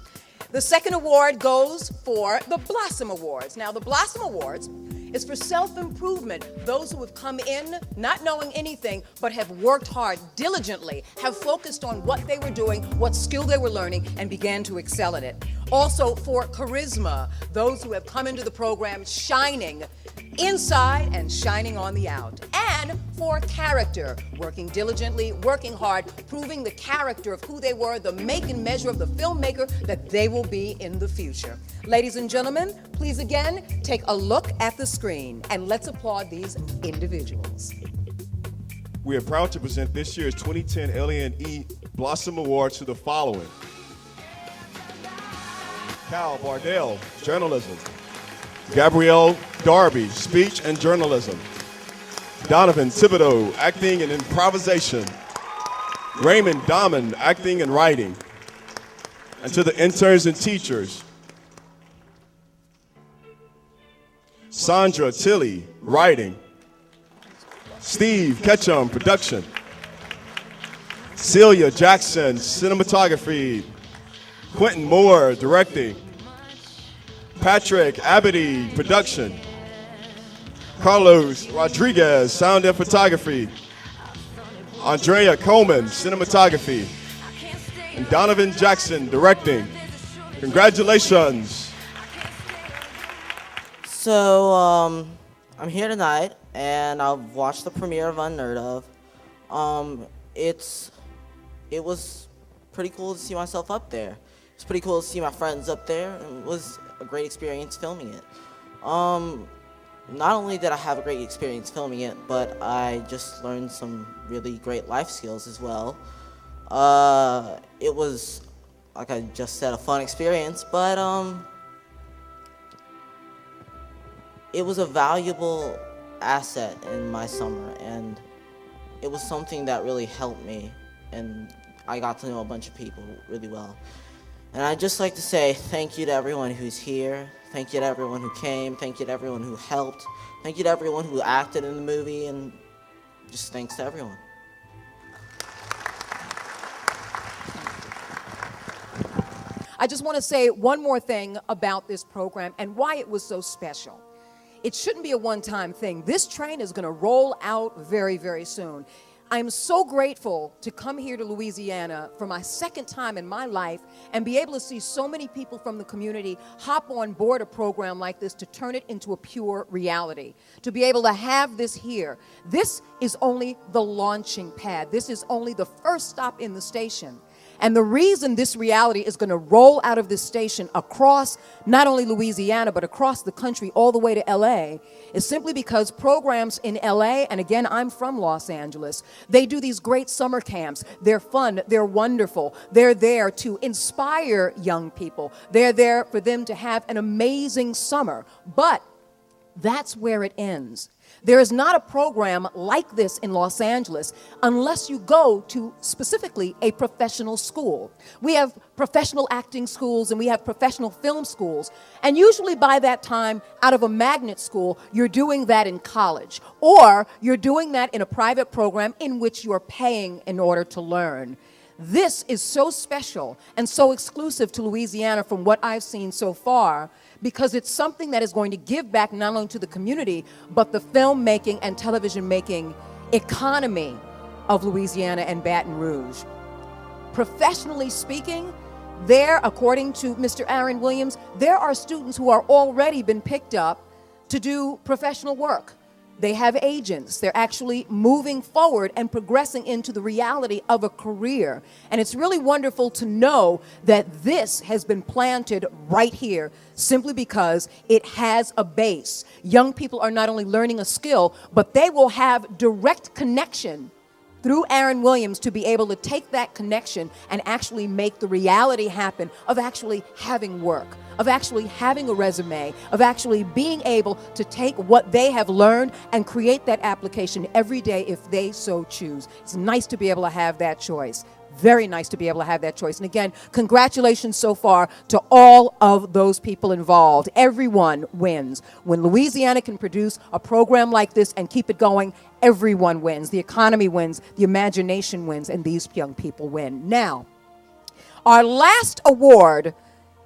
The second award goes for the Blossom Awards. Now, the Blossom Awards is for self-improvement. Those who have come in not knowing anything, but have worked hard, diligently, have focused on what they were doing, what skill they were learning, and began to excel at it. Also for charisma, those who have come into the program shining inside and shining on the out. And for character, working diligently, working hard, proving the character of who they were, the make and measure of the filmmaker that they will be in the future. Ladies and gentlemen, please again take a look at the screen and let's applaud these individuals. We are proud to present this year's 2010 L&E Blossom Awards to the following. Cal Bardell, journalism. Gabrielle Darby, speech and journalism. Donovan Thibodeau, acting and improvisation. Raymond Dahman, acting and writing. And to the interns and teachers, Sandra Tilley, writing. Steve Ketchum, production. Celia Jackson, cinematography. Quentin Moore, directing. Patrick Abity, production. Carlos Rodriguez, sound and photography. Andrea Coleman, cinematography. And Donovan Jackson, directing. Congratulations. So, I'm here tonight, and I've watched the premiere of Unheard of. It was pretty cool to see myself up there. It's pretty cool to see my friends up there. It was a great experience filming it. Not only did I have a great experience filming it, but I just learned some really great life skills as well. It was, like I just said, a fun experience, but it was a valuable asset in my summer, and it was something that really helped me, and I got to know a bunch of people really well. And I'd just like to say thank you to everyone who's here. Thank you to everyone who came. Thank you to everyone who helped. Thank you to everyone who acted in the movie. And just thanks to everyone. I just want to say one more thing about this program and why it was so special. It shouldn't be a one-time thing. This train is going to roll out very, very soon. I'm so grateful to come here to Louisiana for my second time in my life and be able to see so many people from the community hop on board a program like this to turn it into a pure reality. To be able to have this here. This is only the launching pad. This is only the first stop in the station. And the reason this reality is going to roll out of this station across not only Louisiana, but across the country all the way to LA is simply because programs in LA, and again, I'm from Los Angeles, they do these great summer camps. They're fun, they're wonderful. They're there to inspire young people. They're there for them to have an amazing summer. But that's where it ends. There is not a program like this in Los Angeles unless you go to specifically a professional school. We have professional acting schools and we have professional film schools. And usually by that time, out of a magnet school, you're doing that in college. Or you're doing that in a private program in which you're paying in order to learn. This is so special and so exclusive to Louisiana from what I've seen so far, because it's something that is going to give back not only to the community, but the filmmaking and television making economy of Louisiana and Baton Rouge. Professionally speaking, there, according to Mr. Aaron Williams, there are students who are already been picked up to do professional work. They have agents. They're actually moving forward and progressing into the reality of a career. And it's really wonderful to know that this has been planted right here simply because it has a base. Young people are not only learning a skill, but they will have direct connection through Aaron Williams to be able to take that connection and actually make the reality happen of actually having work, of actually having a resume, of actually being able to take what they have learned and create that application every day if they so choose. It's nice to be able to have that choice. Very nice to be able to have that choice. And again, congratulations so far to all of those people involved. Everyone wins. When Louisiana can produce a program like this and keep it going, everyone wins. The economy wins, the imagination wins, and these young people win. Now, our last award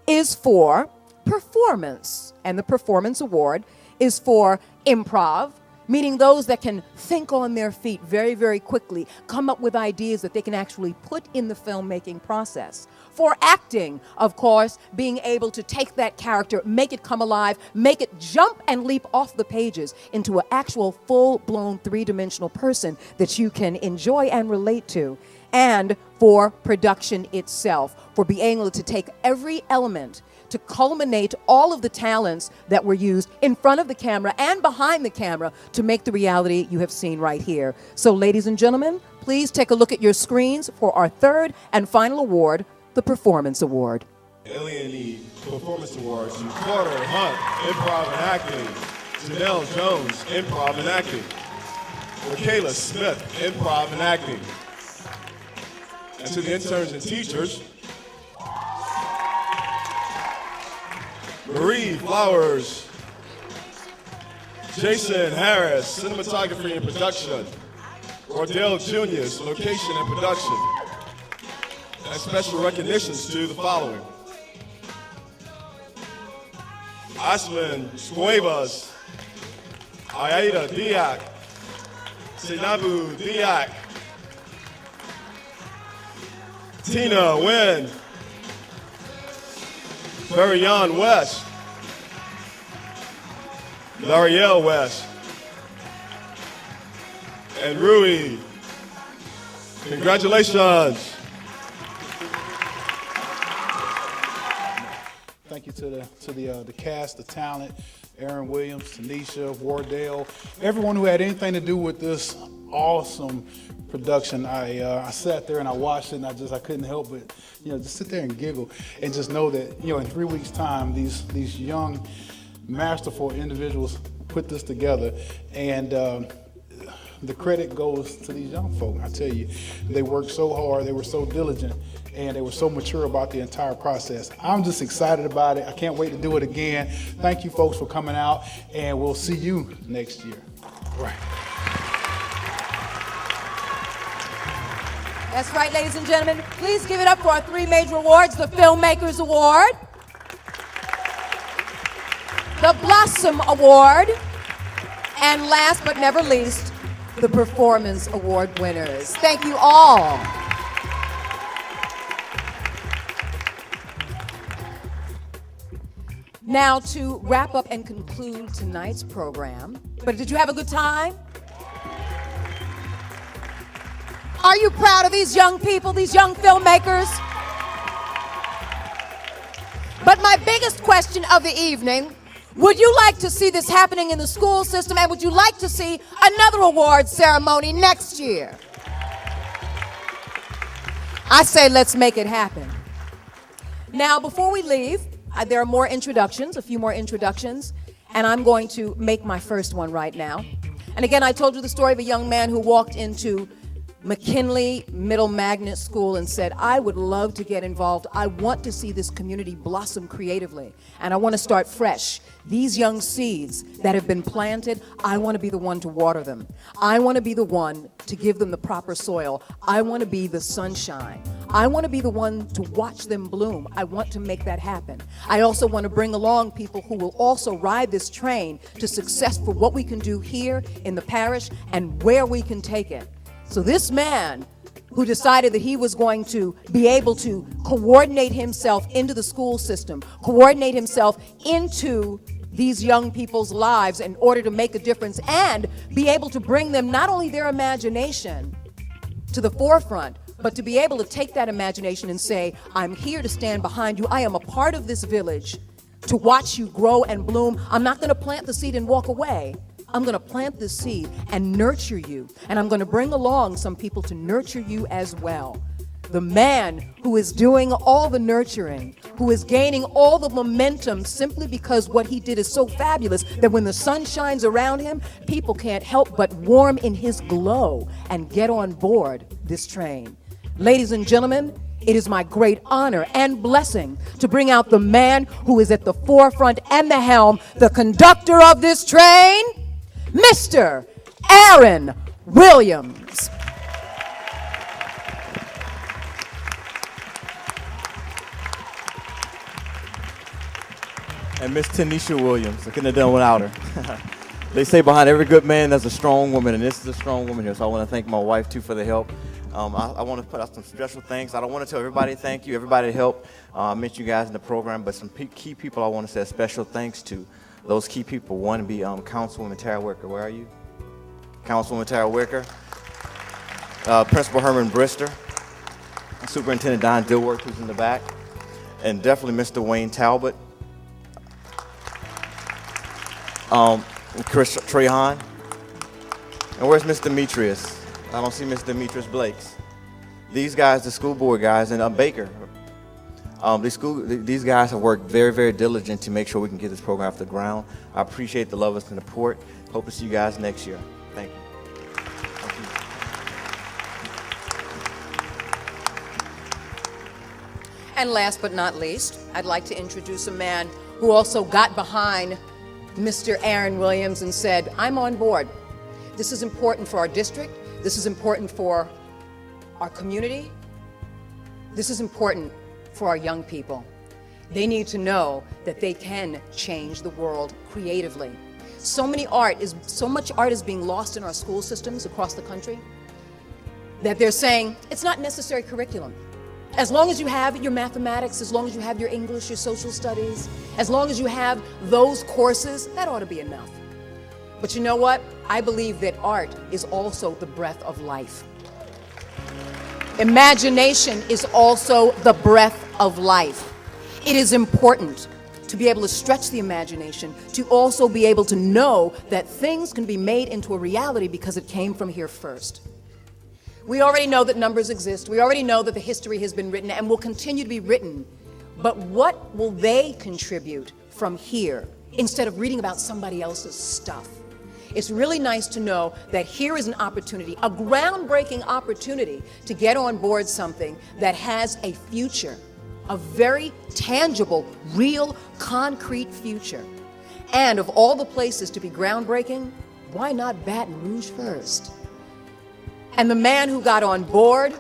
is for performance. And the performance award is for improv, meaning those that can think on their feet very, very quickly, come up with ideas that they can actually put in the filmmaking process. For acting, of course, being able to take that character, make it come alive, make it jump and leap off the pages into an actual full-blown three-dimensional person that you can enjoy and relate to. And for production itself, for being able to take every element to culminate all of the talents that were used in front of the camera and behind the camera to make the reality you have seen right here. So, ladies and gentlemen, please take a look at your screens for our third and final award, the Performance Award. Alien Performance Awards to Carter Hunt, Improv and Acting. Janelle Jones, Improv and Acting. Michaela Smith, Improv and Acting. And to the interns and teachers, Marie Flowers, Jason Harris, cinematography and production, Cordell Junius, location and production, and special recognitions to the following: Asman Cuevas, Aida Diak, Sinabu Diak, Tina Nguyen, Marianne West, L'Ariel West, and Rui. Congratulations. Thank you to the cast, the talent, Aaron Williams, Tanisha, Wardell, everyone who had anything to do with this awesome production. I sat there and I watched it and I couldn't help but just sit there and giggle and just know that in 3 weeks' time these young masterful individuals put this together, and the credit goes to these young folk. I tell you, they worked so hard, they were so diligent, and they were so mature about the entire process. I'm just excited about it. I can't wait to do it again. Thank you folks for coming out, and we'll see you next year. All right. That's right, ladies and gentlemen. Please give it up for our three major awards: the Filmmakers Award, the Blossom Award, and last but never least, the Performance Award winners. Thank you all. Now, to wrap up and conclude tonight's program, but did you have a good time? Are you proud of these young people, these young filmmakers? But my biggest question of the evening, would you like to see this happening in the school system, and would you like to see another award ceremony next year? I say let's make it happen. Now, before we leave, there are more introductions, a few more introductions, and I'm going to make my first one right now. And again, I told you the story of a young man who walked into McKinley Middle Magnet School and said, I would love to get involved. I want to see this community blossom creatively, and I want to start fresh. These young seeds that have been planted, I want to be the one to water them. I want to be the one to give them the proper soil. I want to be the sunshine. I want to be the one to watch them bloom. I want to make that happen. I also want to bring along people who will also ride this train to success for what we can do here in the parish and where we can take it. So this man who decided that he was going to be able to coordinate himself into the school system, coordinate himself into these young people's lives in order to make a difference and be able to bring them not only their imagination to the forefront, but to be able to take that imagination and say, I'm here to stand behind you. I am a part of this village to watch you grow and bloom. I'm not going to plant the seed and walk away. I'm going to plant this seed and nurture you. And I'm going to bring along some people to nurture you as well. The man who is doing all the nurturing, who is gaining all the momentum simply because what he did is so fabulous that when the sun shines around him, people can't help but warm in his glow and get on board this train. Ladies and gentlemen, it is my great honor and blessing to bring out the man who is at the forefront and the helm, the conductor of this train, Mr. Aaron Williams. And Miss Tanisha Williams. I couldn't have done without her. They say behind every good man there's a strong woman, and this is a strong woman here, so I want to thank my wife, too, for the help. I want to put out some special thanks. I don't want to tell everybody thank you, everybody that helped. I met you guys in the program, but some key people I want to say a special thanks to. Those key people, one would be Councilwoman Tara Wicker. Where are you? Councilwoman Tara Wicker. Principal Herman Brister. Superintendent Don Dilworth, who's in the back. And definitely Mr. Wayne Talbot. Chris Trehan. And where's Mr. Demetrius? I don't see Mr. Demetrius Blakes. These guys, the school board guys, and Baker. These guys have worked very, very diligent to make sure we can get this program off the ground. I appreciate the love and support. Hope to see you guys next year. Thank you. And last but not least, I'd like to introduce a man who also got behind Mr. Aaron Williams and said, I'm on board. This is important for our district. This is important for our community. This is important for our young people. They need to know that they can change the world creatively. So much art is being lost in our school systems across the country that they're saying it's not necessary curriculum. As long as you have your mathematics, as long as you have your English, your social studies, as long as you have those courses, that ought to be enough. But you know what? I believe that art is also the breath of life. Imagination is also the breath of life. It is important to be able to stretch the imagination, to also be able to know that things can be made into a reality because it came from here first. We already know that numbers exist. We already know that the history has been written and will continue to be written. But what will they contribute from here instead of reading about somebody else's stuff? It's really nice to know that here is an opportunity, a groundbreaking opportunity to get on board something that has a future, a very tangible, real, concrete future. And of all the places to be groundbreaking, why not Baton Rouge first? And the man who got on board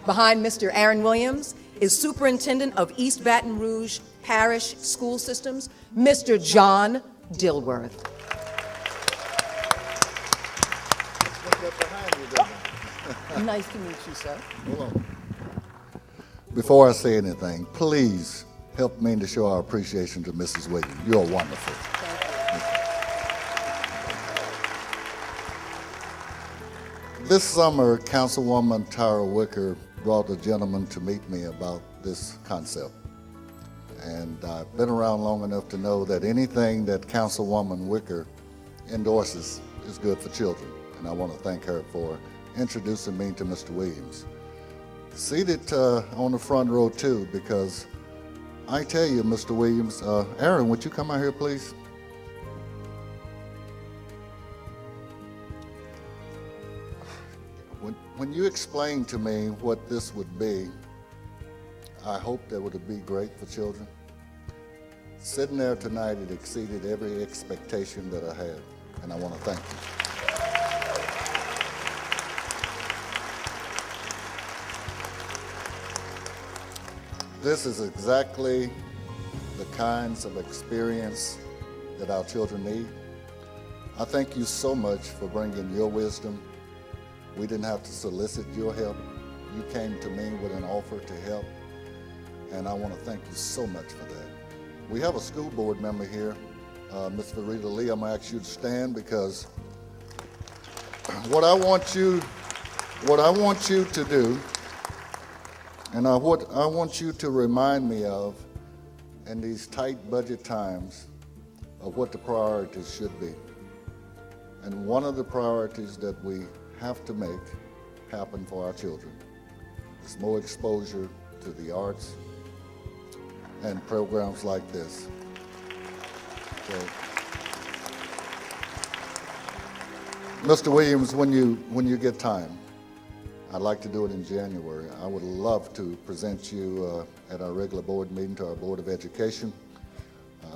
behind Mr. Aaron Williams is Superintendent of East Baton Rouge Parish School Systems, Mr. John Dilworth. Nice to meet you, sir. Hello. Before I say anything, please help me to show our appreciation to Mrs. Williams. You're wonderful. This summer, Councilwoman Tyra Wicker brought a gentleman to meet me about this concept. And I've been around long enough to know that anything that Councilwoman Wicker endorses is good for children. And I want to thank her for introducing me to Mr. Williams. Seated on the front row too, because I tell you, Mr. Williams, Aaron, would you come out here, please? When you explained to me what this would be, I hoped that it would be great for children. Sitting there tonight, it exceeded every expectation that I had, and I want to thank you. This is exactly the kinds of experience that our children need. I thank you so much for bringing your wisdom. We didn't have to solicit your help. You came to me with an offer to help, and I want to thank you so much for that. We have a school board member here, Ms. Verita Lee. I'm going to ask you to stand because what I want you to do, and what I want you to remind me of in these tight budget times of what the priorities should be. And one of the priorities that we have to make happen for our children is more exposure to the arts and programs like this. So, Mr. Williams, when you get time, I'd like to do it in January. I would love to present you at our regular board meeting to our Board of Education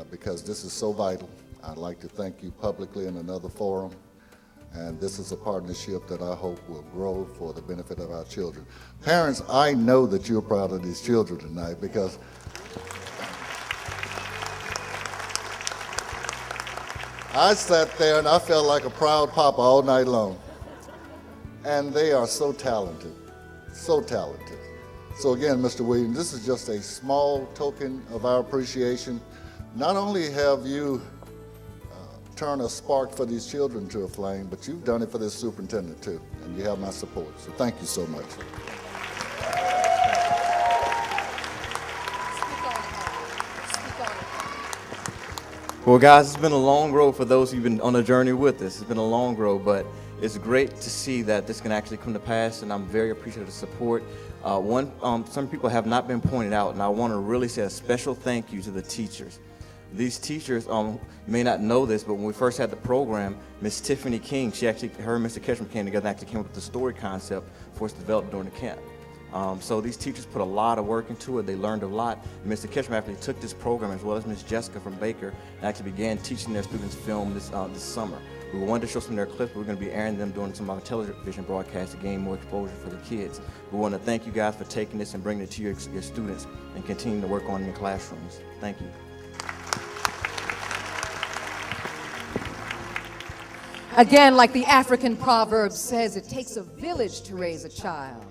because this is so vital. I'd like to thank you publicly in another forum. And this is a partnership that I hope will grow for the benefit of our children. Parents, I know that you're proud of these children tonight because I sat there and I felt like a proud papa all night long. And they are so talented, so talented. So again, Mr. Williams, this is just a small token of our appreciation. Not only have you turn a spark for these children to a flame, but you've done it for this superintendent too, and you have my support. So thank you so much. Well, guys, it's been a long road for those who've been on a journey with us. It's been a long road, but it's great to see that this can actually come to pass, and I'm very appreciative of the support. Some people have not been pointed out, and I want to really say a special thank you to the teachers. These teachers, you may not know this, but when we first had the program, Miss Tiffany King, her and Mr. Ketchum came together and actually came up with the story concept for us to develop during the camp. So these teachers put a lot of work into it. They learned a lot. And Mr. Ketchum actually took this program, as well as Miss Jessica from Baker, and actually began teaching their students film this summer. We wanted to show some of their clips, but we're going to be airing them during some of our television broadcasts to gain more exposure for the kids. We want to thank you guys for taking this and bringing it to your students and continuing to work on it in your classrooms. Thank you. Again, like the African proverb says, it takes a village to raise a child.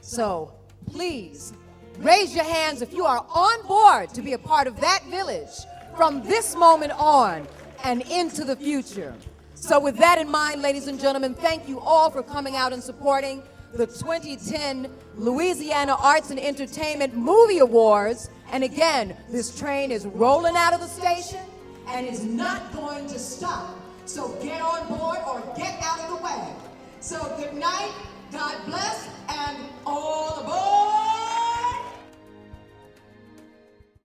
So please raise your hands if you are on board to be a part of that village from this moment on and into the future. So with that in mind, ladies and gentlemen, thank you all for coming out and supporting the 2010 Louisiana Arts and Entertainment Movie Awards. And again, this train is rolling out of the station and is not going to stop. So get on board or get out of the way. So good night, God bless, and